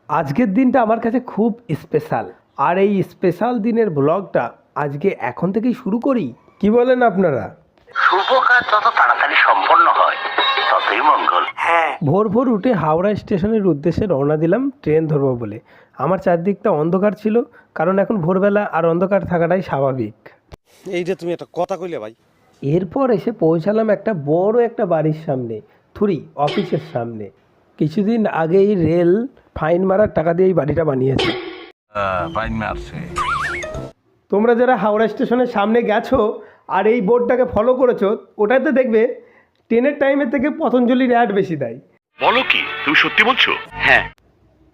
আজকের দিনটা আমার কাছে খুব স্পেশাল। আর এই স্পেশাল দিনের ব্লগটা আজকে এখন থেকেই শুরু করি, কি বলেন আপনারা? শুভ কাজ যত তাড়াতাড়ি সম্পন্ন হয় ততই মঙ্গল। ভোর ভোর উঠে হাওড়া স্টেশনের উদ্দেশ্যে রওনা দিলাম ট্রেন ধরবো বলে। আমার চারদিকটা অন্ধকার ছিল, কারণ এখন ভোরবেলা আর অন্ধকার থাকাটাই স্বাভাবিক। এই যে তুমি একটা কথা কইলে ভাই। এরপর এসে পৌঁছালাম একটা বড় একটা বাড়ির সামনে, থুরি অফিসের সামনে। কিছুদিন আগেই রেল ফাইন মারার টাকা দিয়ে এই বাড়িটা বানিয়েছে। ফাইন মারছে। তোমরা যারা হাওড়া স্টেশনের সামনে গেছো আর এই বোর্ডটাকে ফলো করেছো, ওটাতে দেখবে ট্রেনের টাইমের থেকে পতঞ্জলির অ্যাড বেশি দেয়। বলো কি, তুমি সত্যি বলছো? হ্যাঁ।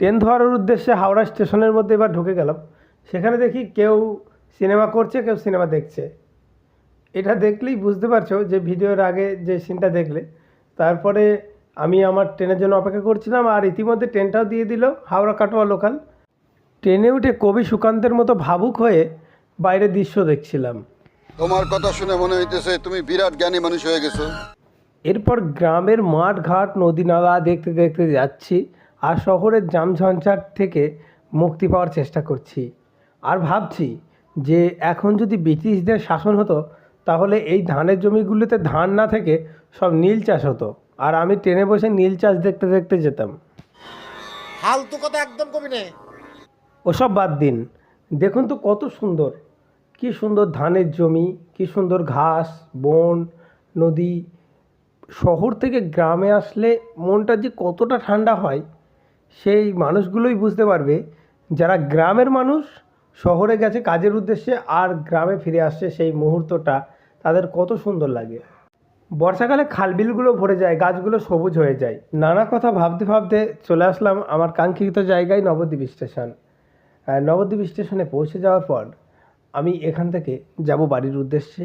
ট্রেন ধরার উদ্দেশ্যে হাওড়া স্টেশনের মধ্যে এবার ঢুকে গেলাম। সেখানে দেখি কেউ সিনেমা করছে, কেউ সিনেমা দেখছে। এটা দেখলেই বুঝতে পারছো যে ভিডিওর আগে যে সিনটা দেখলে, তারপরে আমি আমার ট্রেনের জন্য অপেক্ষা করছিলাম, আর ইতিমধ্যে ট্রেনটাও দিয়ে দিল হাওড়া কাটোয়া লোকাল। ট্রেনে উঠে কবি সুকান্তের মতো ভাবুক হয়ে বাইরের দৃশ্য দেখছিলাম। তোমার কথা শুনে মনে হইতেছে তুমি বিরাট জ্ঞানী মানুষ হয়ে গেছো। এরপর গ্রামের মাঠ ঘাট নদী নালা দেখতে দেখতে যাচ্ছি, আর শহরের জামঝঞ্ঝাট থেকে মুক্তি পাওয়ার চেষ্টা করছি। আর ভাবছি যে এখন যদি ব্রিটিশদের শাসন হতো, তাহলে এই ধানের জমিগুলোতে ধান না থেকে সব নীল চাষ হতো, আর আমি ট্রেনে বসে নীল চাষ দেখতে দেখতে যেতাম। ফালতু কথা একদম কবি নে। ওসব বাদ দিন, দেখুন তো কত সুন্দর, কি সুন্দর ধানের জমি, কি সুন্দর ঘাস বন নদী। শহর থেকে গ্রামে আসলে মনটা যে কতটা ঠান্ডা হয়, সেই মানুষগুলোই বুঝতে পারবে যারা গ্রামের মানুষ, শহরে গেছে কাজের উদ্দেশ্যে আর গ্রামে ফিরে আসছে, সেই মুহূর্তটা তাদের কত সুন্দর লাগে। বর্ষাকালে খালবিলগুলো ভরে যায়, গাছগুলো সবুজ হয়ে যায়। নানা কথা ভাবতে ভাবতে চলে আসলাম আমার কাঙ্ক্ষিত জায়গায়, নবদ্বীপ স্টেশন। নবদ্বীপ স্টেশনে পৌঁছে যাওয়ার পর আমি এখান থেকে যাব বাড়ির উদ্দেশ্যে।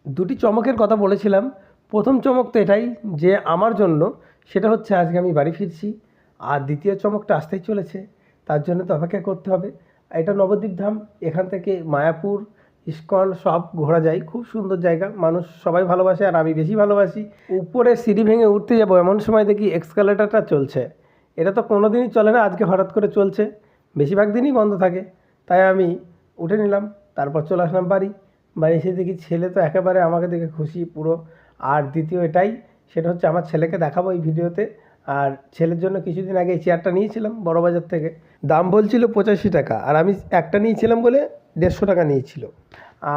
দুটি চমকের কথা বলেছিলাম। প্রথম চমক তো এটাই যে আমার জন্য, সেটা হচ্ছে আজকে আমি বাড়ি ফিরছি। আর দ্বিতীয় চমকটা আসতেই চলেছে, তার জন্য তো অপেক্ষা করতে হবে। এটা নবদ্বীপ ধাম, এখান থেকে মায়াপুর ইস্কন সব ঘোরা যায়। খুব সুন্দর জায়গা, মানুষ সবাই ভালোবাসে আর আমি বেশি ভালোবাসি। উপরে সিঁড়ি ভেঙে উঠতে যাব এমন সময় দেখি এক্সকালেটারটা চলছে। এটা তো কোনো দিনই চলে না, আজকে হঠাৎ করে চলছে। বেশিরভাগ দিনই বন্ধ থাকে, তাই আমি উঠে নিলাম। তারপর চলে আসলাম বাড়ি। বাড়ি এসে দেখি ছেলে তো একেবারে আমাকে দেখে খুশি পুরো। আর দ্বিতীয় এটাই, সেটা হচ্ছে আমার ছেলেকে দেখাবো এই ভিডিওতে। আর ছেলের জন্য কিছুদিন আগে এই চেয়ারটা নিয়েছিলাম বড়বাজার থেকে। দাম বলছিল 85 টাকা, আর আমি একটা নিয়েছিলাম বলে 150 টাকা নিয়েছিল।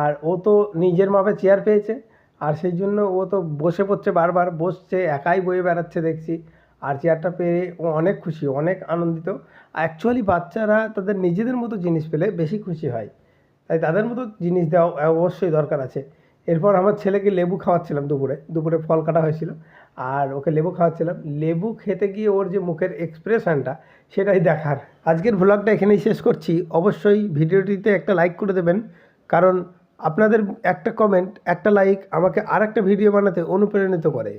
আর ও তো নিজের মাপে চেয়ার পেয়েছে, আর সেই জন্য ও তো বসে পড়ছে, বারবার বসছে, একাই বয়ে বেড়াচ্ছে দেখছি। আর চেয়ারটা পেয়ে ও অনেক খুশি, অনেক আনন্দিত। অ্যাকচুয়ালি বাচ্চারা তাদের নিজেদের মতো জিনিস পেলে বেশি খুশি হয়, তাই তাদের মতো জিনিস দেওয়া অবশ্যই দরকার আছে। এরপর আমার ছেলেকে লেবু খাওয়াচ্ছিলাম, দুপুরে দুপুরে ফল কাটা হয়েছিল, আর ওকে লেবু খাওয়াচ্ছিলাম। লেবু খেতে গিয়ে ওর যে মুখের এক্সপ্রেশনটা, সেটাই দেখার। আজকের ভ্লগটা এখানেই শেষ করছি। অবশ্যই ভিডিওটিতে একটা লাইক করে দেবেন, কারণ আপনাদের একটা কমেন্ট, একটা লাইক আমাকে আর একটা ভিডিও বানাতে অনুপ্রাণিত করে।